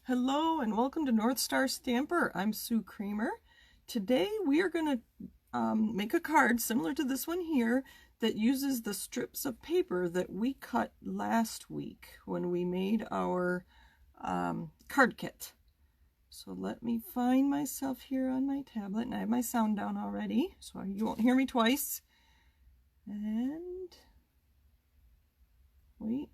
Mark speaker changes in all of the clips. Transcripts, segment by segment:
Speaker 1: Hello and welcome to North Star Stamper. I'm Sue Kremer. Today we are going to make a card similar to this one here that uses the strips of paper that we cut last week when we made our card kit. So let me find myself here on my tablet, and I have my sound down already so you won't hear me twice. And wait.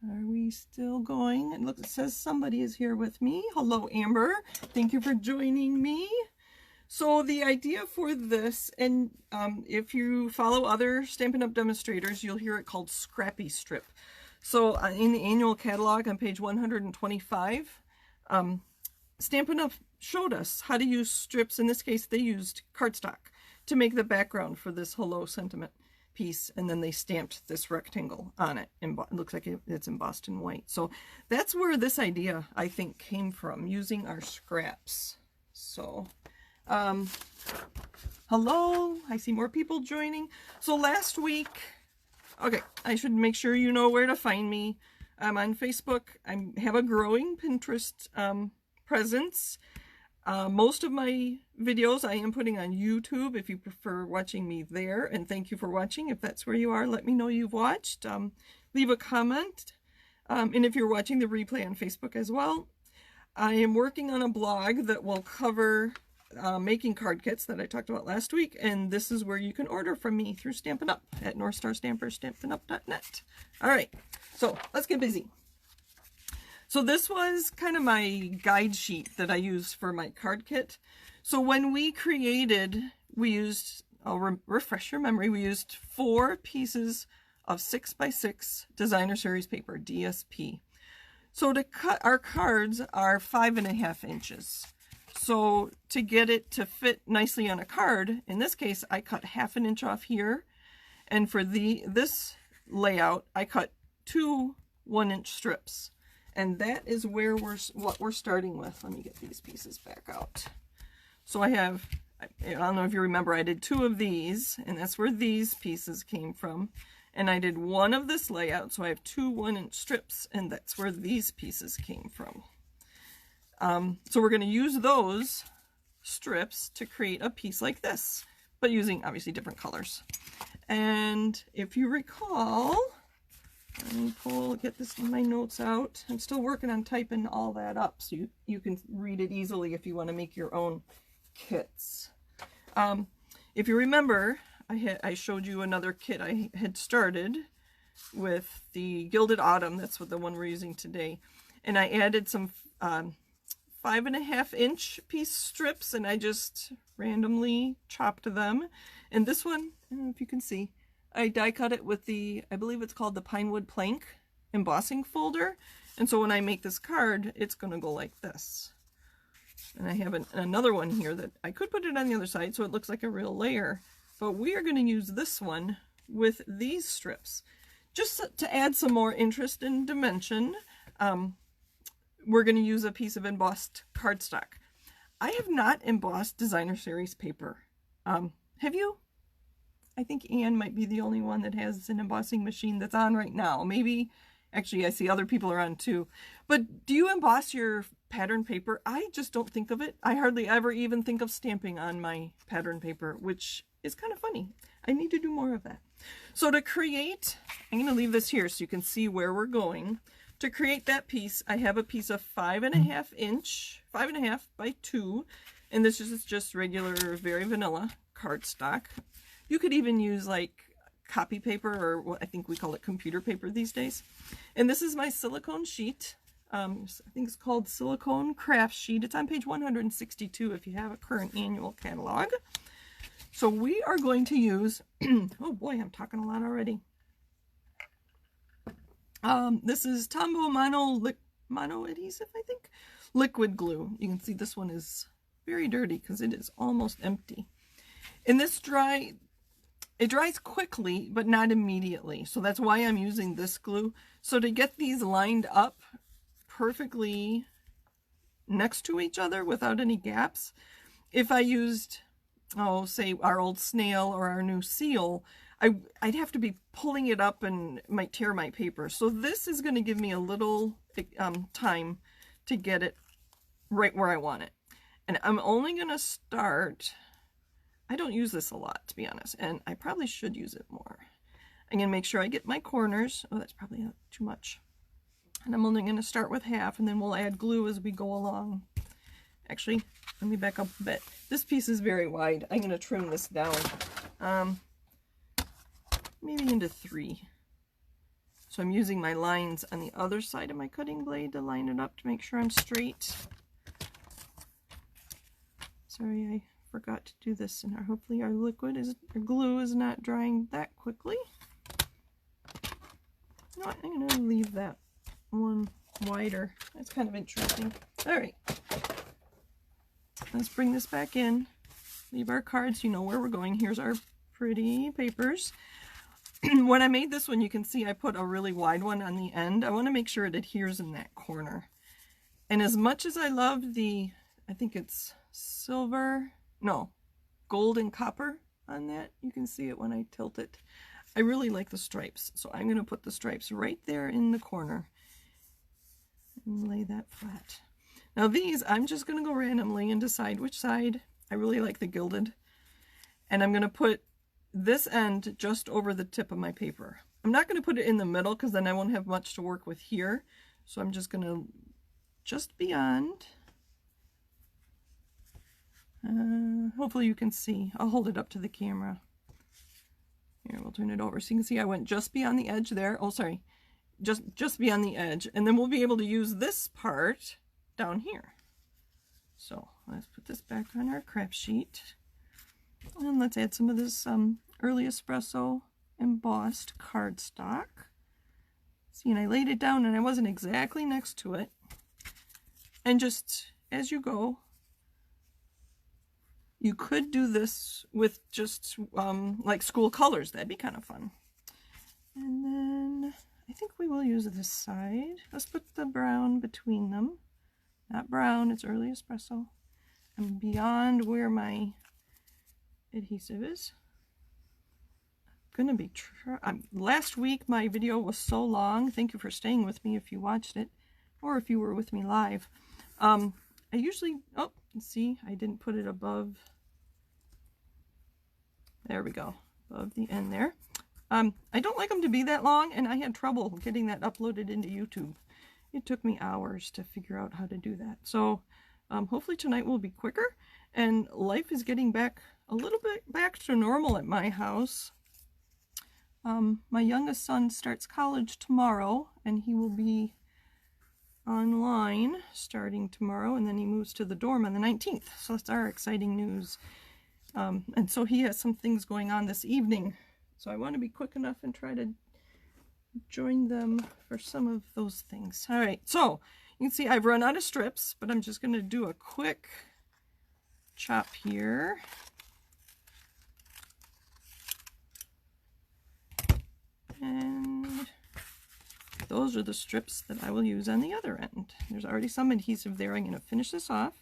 Speaker 1: Are we still going? It says somebody is here with me. Hello, Amber. Thank you for joining me. So the idea for this, and if you follow other Stampin' Up! Demonstrators, you'll hear it called Scrappy Strip. So in the annual catalog on page 125, Stampin' Up! Showed us how to use strips. In this case, they used cardstock to make the background for this hello sentiment piece, and then they stamped this rectangle on it. It looks like it's embossed in white. So that's where this idea, I think, came from, using our scraps. So hello, I see more people joining. So last week, okay, I should make sure you know where to find me. I'm on Facebook. I have a growing Pinterest presence. Most of my videos I am putting on YouTube if you prefer watching me there, and thank you for watching. If that's where you are, let me know you've watched. Leave a comment, and if you're watching the replay on Facebook as well. I am working on a blog that will cover making card kits that I talked about last week, and this is where you can order from me through Stampin' Up! At North Star Stampers, stampinup.net. All right, so let's get busy. So this was kind of my guide sheet that I use for my card kit. So when we created, we used, I'll refresh your memory, we used 4 pieces of 6x6 designer series paper, DSP. So to cut, our cards are 5.5 inches. So to get it to fit nicely on a card, in this case, I cut 1/2 inch off here. And for this layout, I cut 2 1-inch strips. And that is where what we're starting with. Let me get these pieces back out. So I don't know if you remember, I did 2 of these, and that's where these pieces came from. And I did 1 of this layout, so I have 2 1-inch strips, and that's where these pieces came from. So we're going to use those strips to create a piece like this, but using obviously different colors. And if you recall, let me get my notes out. I'm still working on typing all that up so you can read it easily if you want to make your own kits. If you remember, I showed you another kit I had started with the Gilded Autumn. That's the one we're using today. And I added some 5.5 inch piece strips, and I just randomly chopped them. And this one, I don't know if you can see, I die cut it with the, I believe it's called the Pinewood Plank embossing folder. And so when I make this card, it's going to go like this. And I have another one here that I could put it on the other side so it looks like a real layer. But we are going to use this one with these strips. Just to add some more interest and dimension, we're going to use a piece of embossed cardstock. I have not embossed designer series paper. Have you? I think Anne might be the only one that has an embossing machine that's on right now. Maybe, actually I see other people are on too. But do you emboss your pattern paper? I just don't think of it. I hardly ever even think of stamping on my pattern paper, which is kind of funny. I need to do more of that. So to create, I'm going to leave this here so you can see where we're going. To create that piece, I have a piece of 5.5 inch, 5.5 by 2, and this is just regular, very vanilla cardstock. You could even use like copy paper, or what I think we call it computer paper these days. And this is my silicone sheet. I think it's called Silicone Craft Sheet. It's on page 162 if you have a current annual catalog. So we are going to use, oh boy, I'm talking a lot already. This is Tombow Mono Adhesive, I think. Liquid glue. You can see this one is very dirty because it is almost empty. And this it dries quickly, but not immediately. So that's why I'm using this glue. So to get these lined up perfectly next to each other without any gaps, if I used, say our old snail or our new seal, I'd have to be pulling it up and it might tear my paper. So this is going to give me a little time to get it right where I want it. And I'm only going to start, I don't use this a lot, to be honest, and I probably should use it more. I'm going to make sure I get my corners. Oh, that's probably not too much. And I'm only going to start with half, and then we'll add glue as we go along. Actually, let me back up a bit. This piece is very wide. I'm going to trim this down. Maybe into 3. So I'm using my lines on the other side of my cutting blade to line it up to make sure I'm straight. Sorry, I forgot to do this, and hopefully our glue is not drying that quickly. You know what, I'm going to leave that one wider. That's kind of interesting. All right, let's bring this back in. Leave our cards, you know where we're going. Here's our pretty papers. When I made this one, you can see I put a really wide one on the end. I want to make sure it adheres in that corner. And as much as I love the, I think it's gold and copper on that, you can see it when I tilt it. I really like the stripes, so I'm going to put the stripes right there in the corner and lay that flat. Now these, I'm just going to go randomly and decide which side. I really like the gilded, and I'm going to put this end just over the tip of my paper. I'm not going to put it in the middle because then I won't have much to work with here. So I'm just going to just beyond. Hopefully you can see. I'll hold it up to the camera. Here, we'll turn it over so you can see I went just beyond the edge there. Oh, sorry. Just beyond the edge. And then we'll be able to use this part down here. So let's put this back on our craft sheet. And let's add some of this Early Espresso embossed cardstock. See, and I laid it down and I wasn't exactly next to it. And just as you go, you could do this with just like school colors. That'd be kind of fun. And then I think we will use this side. Let's put the brown between them. Not brown, it's Early Espresso. I'm beyond where my adhesive is. Gonna be last week my video was so long. Thank you for staying with me if you watched it or if you were with me live. I usually, oh, see, I didn't put it above. There we go, above the end there. I don't like them to be that long, and I had trouble getting that uploaded into YouTube. It took me hours to figure out how to do that. So hopefully tonight will be quicker, and life is getting back a little bit back to normal at my house. My youngest son starts college tomorrow, and he will be online starting tomorrow, and then he moves to the dorm on the 19th. So that's our exciting news. And so he has some things going on this evening. So I want to be quick enough and try to join them for some of those things. All right, so you can see I've run out of strips, but I'm just going to do a quick chop here. And those are the strips that I will use on the other end. There's already some adhesive there. I'm going to finish this off.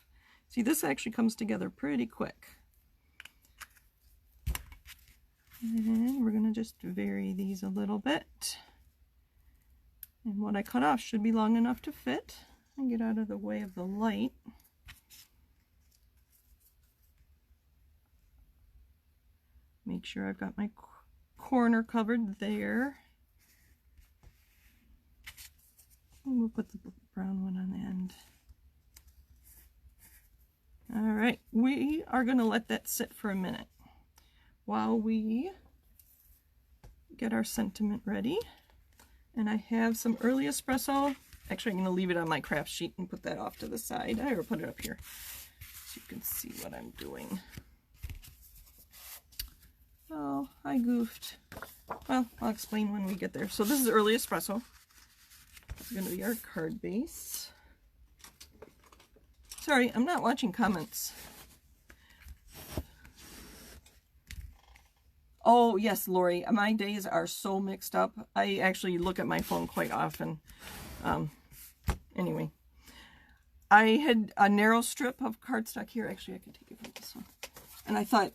Speaker 1: See, this actually comes together pretty quick. And we're going to just vary these a little bit. And what I cut off should be long enough to fit. And get out of the way of the light. Make sure I've got my corner covered there. And we'll put the brown one on the end. All right, we are going to let that sit for a minute while we get our sentiment ready. And I have some Early Espresso. Actually, I'm going to leave it on my craft sheet and put that off to the side. I will put it up here so you can see what I'm doing. Oh, I goofed. Well, I'll explain when we get there. So this is Early Espresso. It's going to be our card base. Sorry, I'm not watching comments. Oh, yes, Lori, my days are so mixed up. I actually look at my phone quite often. Anyway, I had a narrow strip of cardstock here. Actually, I can take it from this one. And I thought,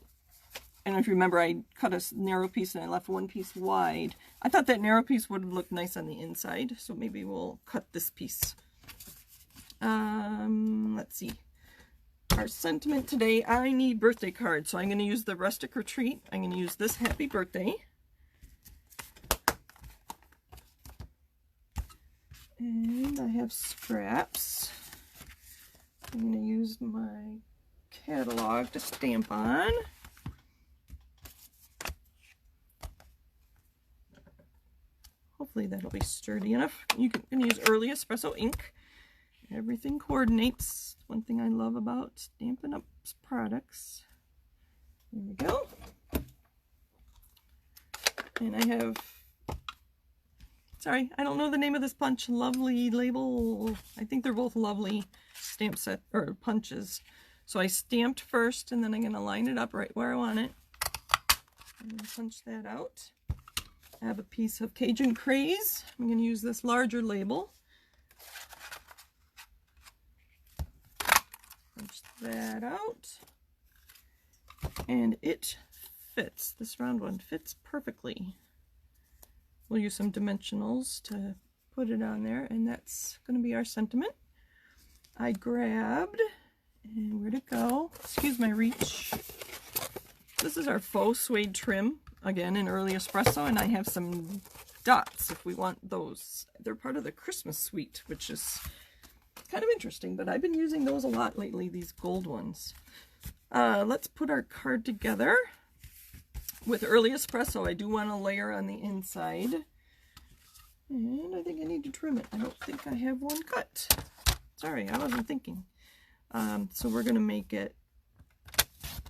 Speaker 1: I don't know if you remember, I cut a narrow piece and I left one piece wide. I thought that narrow piece would look nice on the inside, so maybe we'll cut this piece Let's see. Our sentiment today, I need birthday cards. So I'm going to use the Rustic Retreat. I'm going to use this Happy Birthday. And I have scraps. I'm going to use my catalog to stamp on. Hopefully that'll be sturdy enough. You can use early espresso ink. Everything coordinates. One thing I love about Stampin' Up's products. Here we go. And I have, sorry, I don't know the name of this punch. Lovely label. I think they're both lovely stamp set or punches. So I stamped first, and then I'm going to line it up right where I want it. I'm going to punch that out. I have a piece of Cajun Craze. I'm going to use this larger label. Punch that out. And it fits. This round one fits perfectly. We'll use some dimensionals to put it on there, and that's going to be our sentiment. I grabbed, and where'd it go? Excuse my reach. This is our faux suede trim, again in early espresso, and I have some dots if we want those. They're part of the Christmas suite, which is kind of interesting, but I've been using those a lot lately, these gold ones. Let's put our card together. With early espresso, I do want a layer on the inside, and I think I need to trim it. I don't think I have one cut. Sorry, I wasn't thinking. So we're going to make it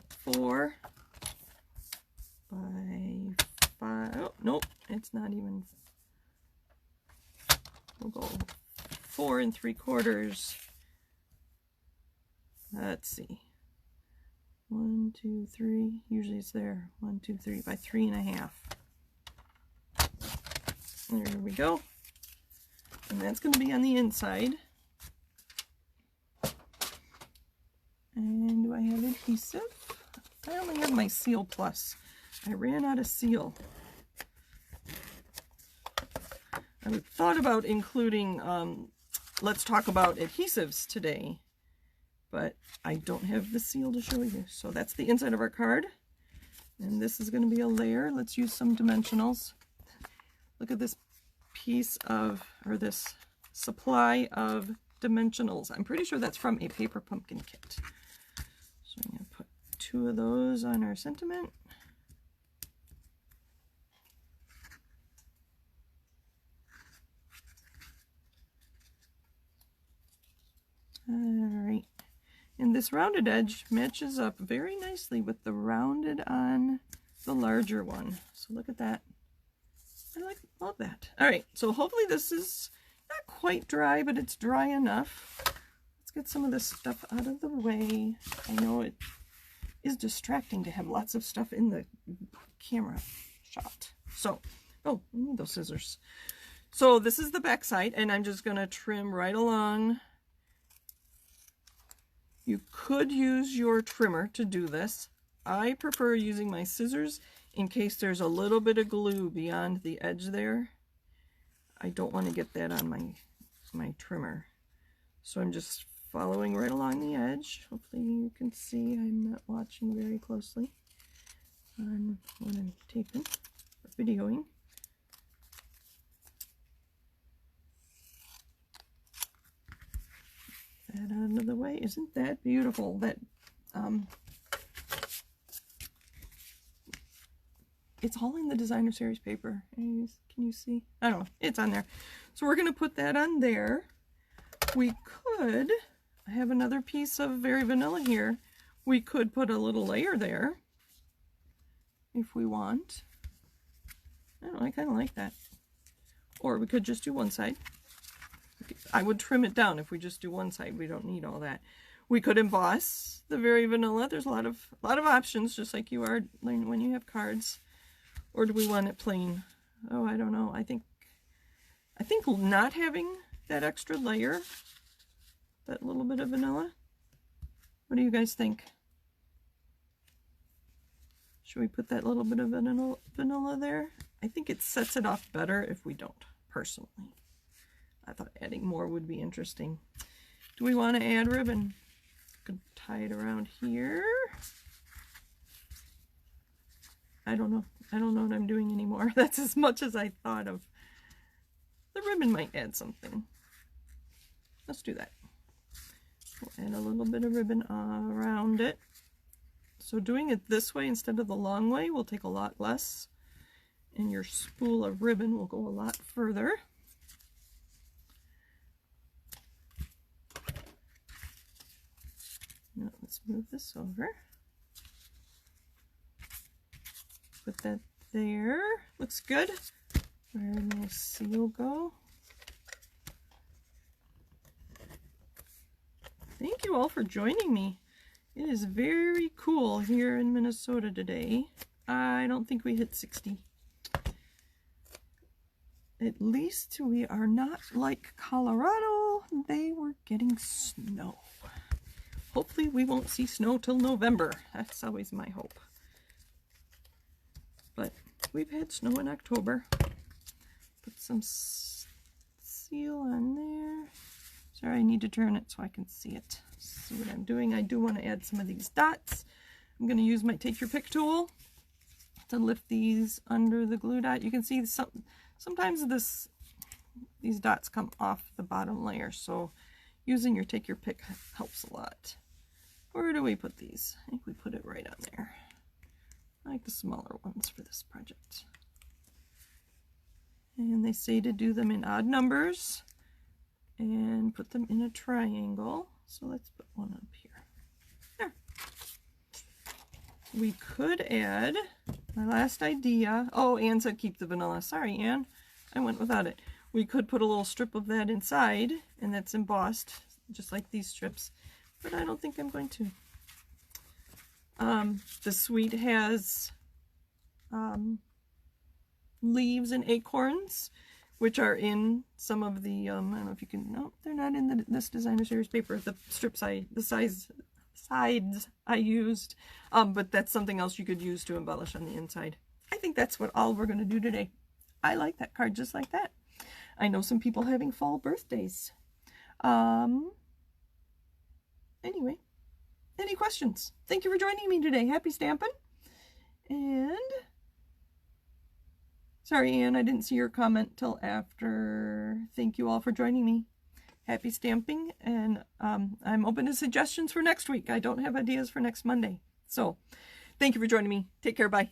Speaker 1: 4 by 5. Oh, nope, it's not even. We'll go 4 3/4. Let's see. 1, 2, 3. Usually it's there. 1, 2, 3 by 3 1/2. There we go. And that's going to be on the inside. And do I have adhesive? I only have my Seal Plus. I ran out of seal. I thought about including, let's talk about adhesives today, but I don't have the seal to show you. So that's the inside of our card. And this is going to be a layer. Let's use some dimensionals. Look at this piece of, or this supply of dimensionals. I'm pretty sure that's from a paper pumpkin kit. So I'm going to put 2 of those on our sentiment. Alright, and this rounded edge matches up very nicely with the rounded on the larger one. So look at that. I love that. Alright, so hopefully this is not quite dry, but it's dry enough. Let's get some of this stuff out of the way. I know it is distracting to have lots of stuff in the camera shot. So, oh, I need those scissors. So this is the back side, and I'm just going to trim right along. You could use your trimmer to do this. I prefer using my scissors in case there's a little bit of glue beyond the edge there. I don't want to get that on my trimmer. So I'm just following right along the edge. Hopefully you can see I'm not watching very closely on when I'm taping or videoing. That out of the way. Isn't that beautiful? That it's all in the designer series paper. Can you see? I don't know. It's on there. So we're going to put that on there. We could, I have another piece of Very Vanilla here. We could put a little layer there if we want. I don't know, I kind of like that. Or we could just do one side. I would trim it down if we just do one side. We don't need all that. We could emboss the Very Vanilla. There's a lot of options, just like you are when you have cards. Or do we want it plain? Oh, I don't know. I think not having that extra layer, that little bit of vanilla. What do you guys think? Should we put that little bit of vanilla there? I think it sets it off better if we don't, personally. I thought adding more would be interesting. Do we want to add ribbon? Could tie it around here. I don't know. I don't know what I'm doing anymore. That's as much as I thought of. The ribbon might add something. Let's do that. We'll add a little bit of ribbon around it. So doing it this way instead of the long way will take a lot less, and your spool of ribbon will go a lot further. Now let's move this over. Put that there. Looks good. Where did my seal go? Thank you all for joining me. It is very cool here in Minnesota today. I don't think we hit 60. At least we are not like Colorado. They were getting snow. Hopefully we won't see snow till November. That's always my hope. But we've had snow in October. Put some seal on there. Sorry, I need to turn it so I can see it. See what I'm doing. I do want to add some of these dots. I'm going to use my Take Your Pick tool to lift these under the glue dot. You can see sometimes these dots come off the bottom layer, so using your Take Your Pick helps a lot. Where do we put these? I think we put it right on there. I like the smaller ones for this project. And they say to do them in odd numbers and put them in a triangle. So let's put one up here. There. We could add my last idea. Oh, Anne said keep the vanilla. Sorry, Anne. I went without it. We could put a little strip of that inside, and that's embossed, just like these strips. But I don't think I'm going to. The sweet has leaves and acorns, which are in some of the, I don't know if you can, no, they're not in this designer series paper, the strips the sides I used, but that's something else you could use to embellish on the inside. I think that's what all we're going to do today. I like that card just like that. I know some people having fall birthdays. Anyway, any questions? Thank you for joining me today. Happy stamping. And sorry, Anne, I didn't see your comment till after. Thank you all for joining me. Happy stamping, and I'm open to suggestions for next week. I don't have ideas for next Monday. So, thank you for joining me. Take care. Bye.